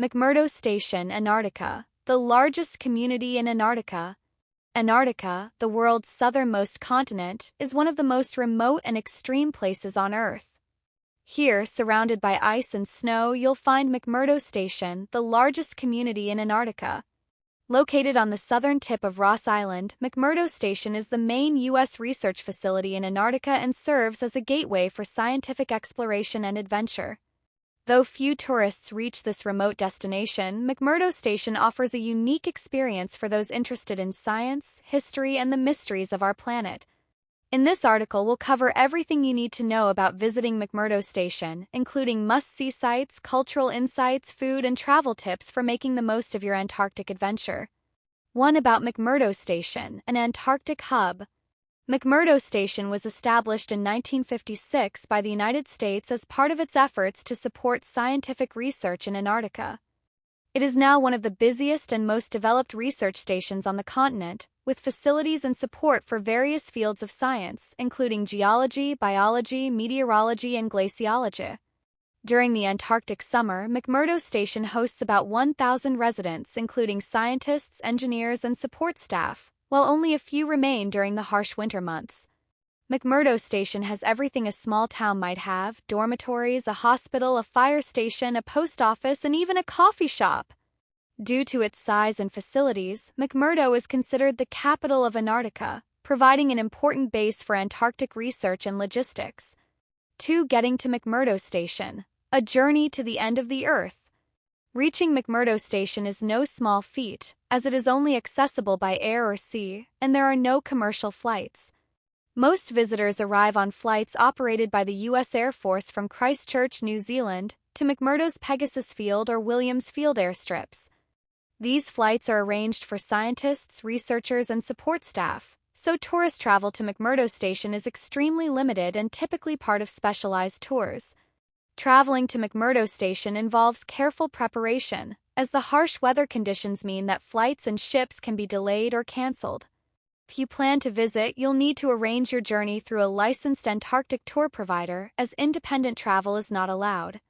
McMurdo Station, Antarctica, the largest community in Antarctica. Antarctica, the world's southernmost continent, is one of the most remote and extreme places on Earth. Here, surrounded by ice and snow, you'll find McMurdo Station, the largest community in Antarctica. Located on the southern tip of Ross Island, McMurdo Station is the main U.S. research facility in Antarctica and serves as a gateway for scientific exploration and adventure. Though few tourists reach this remote destination, McMurdo Station offers a unique experience for those interested in science, history, and the mysteries of our planet. In this article, we'll cover everything you need to know about visiting McMurdo Station, including must-see sites, cultural insights, food, and travel tips for making the most of your Antarctic adventure. 1. About McMurdo Station, an Antarctic hub. McMurdo Station was established in 1956 by the United States as part of its efforts to support scientific research in Antarctica. It is now one of the busiest and most developed research stations on the continent, with facilities and support for various fields of science, including geology, biology, meteorology, and glaciology. During the Antarctic summer, McMurdo Station hosts about 1,000 residents, including scientists, engineers, and support staff, while only a few remain during the harsh winter months. McMurdo Station has everything a small town might have: dormitories, a hospital, a fire station, a post office, and even a coffee shop. Due to its size and facilities, McMurdo is considered the capital of Antarctica, providing an important base for Antarctic research and logistics. 2. Getting to McMurdo Station, a journey to the end of the Earth. Reaching McMurdo Station is no small feat, as it is only accessible by air or sea, and there are no commercial flights. Most visitors arrive on flights operated by the U.S. Air Force from Christchurch, New Zealand, to McMurdo's Pegasus Field or Williams Field airstrips. These flights are arranged for scientists, researchers, and support staff, so tourist travel to McMurdo Station is extremely limited and typically part of specialized tours. Traveling to McMurdo Station involves careful preparation, as the harsh weather conditions mean that flights and ships can be delayed or canceled. If you plan to visit, you'll need to arrange your journey through a licensed Antarctic tour provider, as independent travel is not allowed.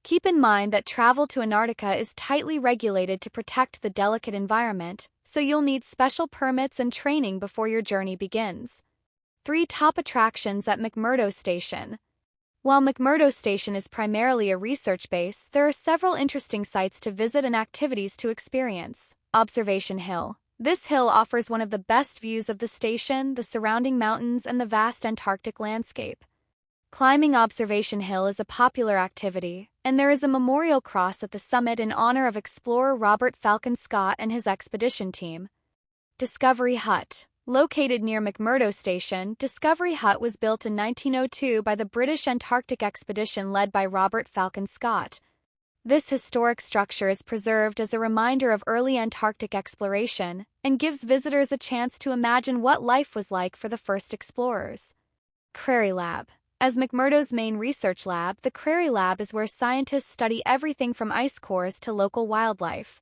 Keep in mind that travel to Antarctica is tightly regulated to protect the delicate environment, so you'll need special permits and training before your journey begins. 3. Top attractions at McMurdo Station. While McMurdo Station is primarily a research base, there are several interesting sites to visit and activities to experience. Observation Hill. This hill offers one of the best views of the station, the surrounding mountains, and the vast Antarctic landscape. Climbing Observation Hill is a popular activity, and there is a memorial cross at the summit in honor of explorer Robert Falcon Scott and his expedition team. Discovery Hut. Located near McMurdo Station, Discovery Hut was built in 1902 by the British Antarctic expedition led by Robert Falcon Scott. This historic structure is preserved as a reminder of early Antarctic exploration and gives visitors a chance to imagine what life was like for the first explorers. Prairie Lab. As McMurdo's main research lab, the Prairie Lab is where scientists study everything from ice cores to local wildlife.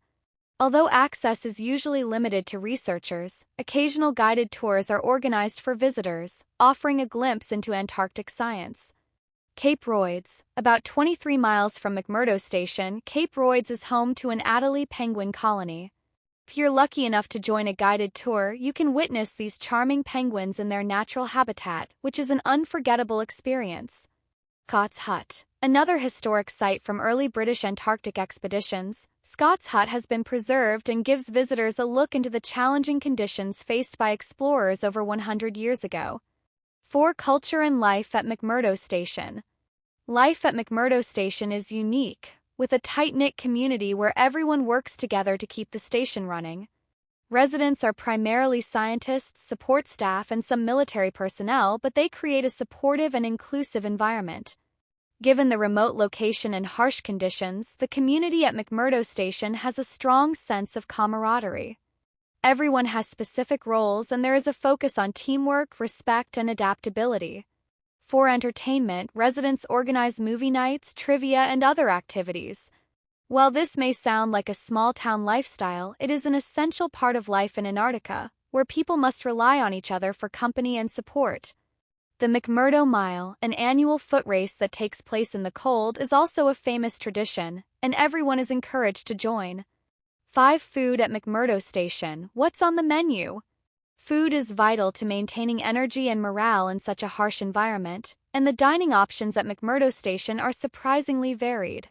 Although access is usually limited to researchers, occasional guided tours are organized for visitors, offering a glimpse into Antarctic science. Cape Royds. About 23 miles from McMurdo Station, Cape Royds is home to an Adelie penguin colony. If you're lucky enough to join a guided tour, you can witness these charming penguins in their natural habitat, which is an unforgettable experience. Scott's Hut. Another historic site from early British Antarctic expeditions, Scott's Hut has been preserved and gives visitors a look into the challenging conditions faced by explorers over 100 years ago. 4. Culture and life at McMurdo Station. Life at McMurdo Station is unique, with a tight-knit community where everyone works together to keep the station running. Residents are primarily scientists, support staff, and some military personnel, but they create a supportive and inclusive environment. Given the remote location and harsh conditions, the community at McMurdo Station has a strong sense of camaraderie. Everyone has specific roles, and there is a focus on teamwork, respect, and adaptability. For entertainment, residents organize movie nights, trivia, and other activities. While this may sound like a small-town lifestyle, it is an essential part of life in Antarctica, where people must rely on each other for company and support. The McMurdo Mile, an annual foot race that takes place in the cold, is also a famous tradition, and everyone is encouraged to join. 5. Food at McMurdo Station. What's on the menu? Food is vital to maintaining energy and morale in such a harsh environment, and the dining options at McMurdo Station are surprisingly varied.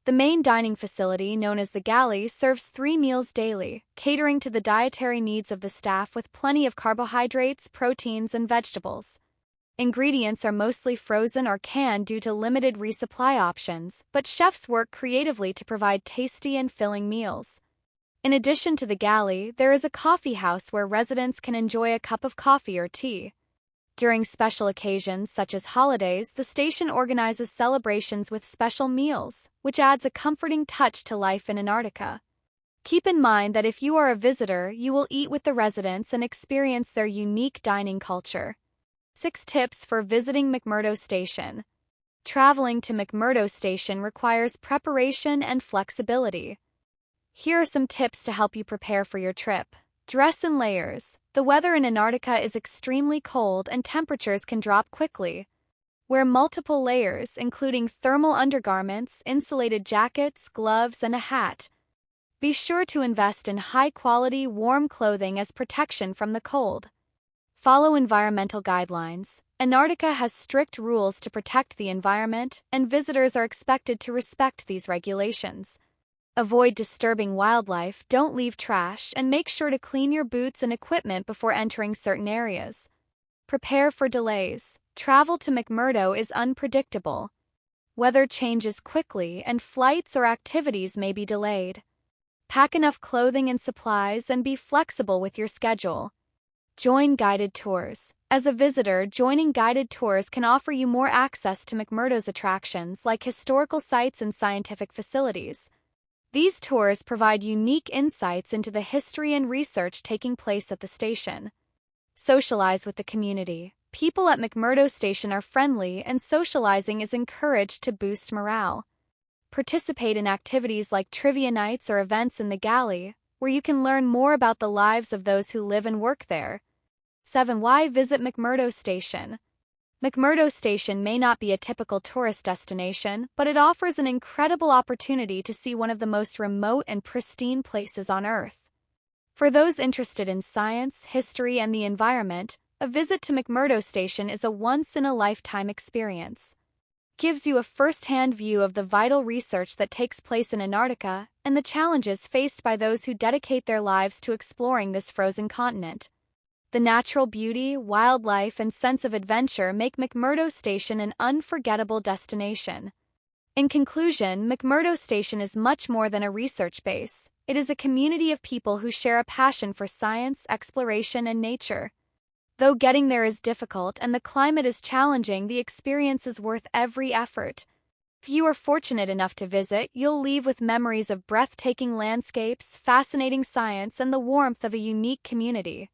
The main dining facility, known as the galley, serves 3 meals daily, catering to the dietary needs of the staff with plenty of carbohydrates, proteins, and vegetables. Ingredients are mostly frozen or canned due to limited resupply options, but chefs work creatively to provide tasty and filling meals. In addition to the galley, there is a coffee house where residents can enjoy a cup of coffee or tea. During special occasions such as holidays, the station organizes celebrations with special meals, which adds a comforting touch to life in Antarctica. Keep in mind that if you are a visitor, you will eat with the residents and experience their unique dining culture. 6 tips for visiting McMurdo Station. Traveling to McMurdo Station requires preparation and flexibility. Here are some tips to help you prepare for your trip. Dress in layers. The weather in Antarctica is extremely cold and temperatures can drop quickly. Wear multiple layers, including thermal undergarments, insulated jackets, gloves, and a hat. Be sure to invest in high-quality, warm clothing as protection from the cold. Follow environmental guidelines. Antarctica has strict rules to protect the environment, and visitors are expected to respect these regulations. Avoid disturbing wildlife, don't leave trash, and make sure to clean your boots and equipment before entering certain areas. Prepare for delays. Travel to McMurdo is unpredictable. Weather changes quickly, and flights or activities may be delayed. Pack enough clothing and supplies and be flexible with your schedule. Join guided tours. As a visitor, joining guided tours can offer you more access to McMurdo's attractions like historical sites and scientific facilities. These tours provide unique insights into the history and research taking place at the station. Socialize with the community. People at McMurdo Station are friendly, and socializing is encouraged to boost morale. Participate in activities like trivia nights or events in the galley, where you can learn more about the lives of those who live and work there. 7. Why visit McMurdo Station? McMurdo Station may not be a typical tourist destination, but it offers an incredible opportunity to see one of the most remote and pristine places on Earth. For those interested in science, history, and the environment, a visit to McMurdo Station is a once-in-a-lifetime experience. It gives you a first-hand view of the vital research that takes place in Antarctica and the challenges faced by those who dedicate their lives to exploring this frozen continent. The natural beauty, wildlife, and sense of adventure make McMurdo Station an unforgettable destination. In conclusion, McMurdo Station is much more than a research base. It is a community of people who share a passion for science, exploration, and nature. Though getting there is difficult and the climate is challenging, the experience is worth every effort. If you are fortunate enough to visit, you'll leave with memories of breathtaking landscapes, fascinating science, and the warmth of a unique community.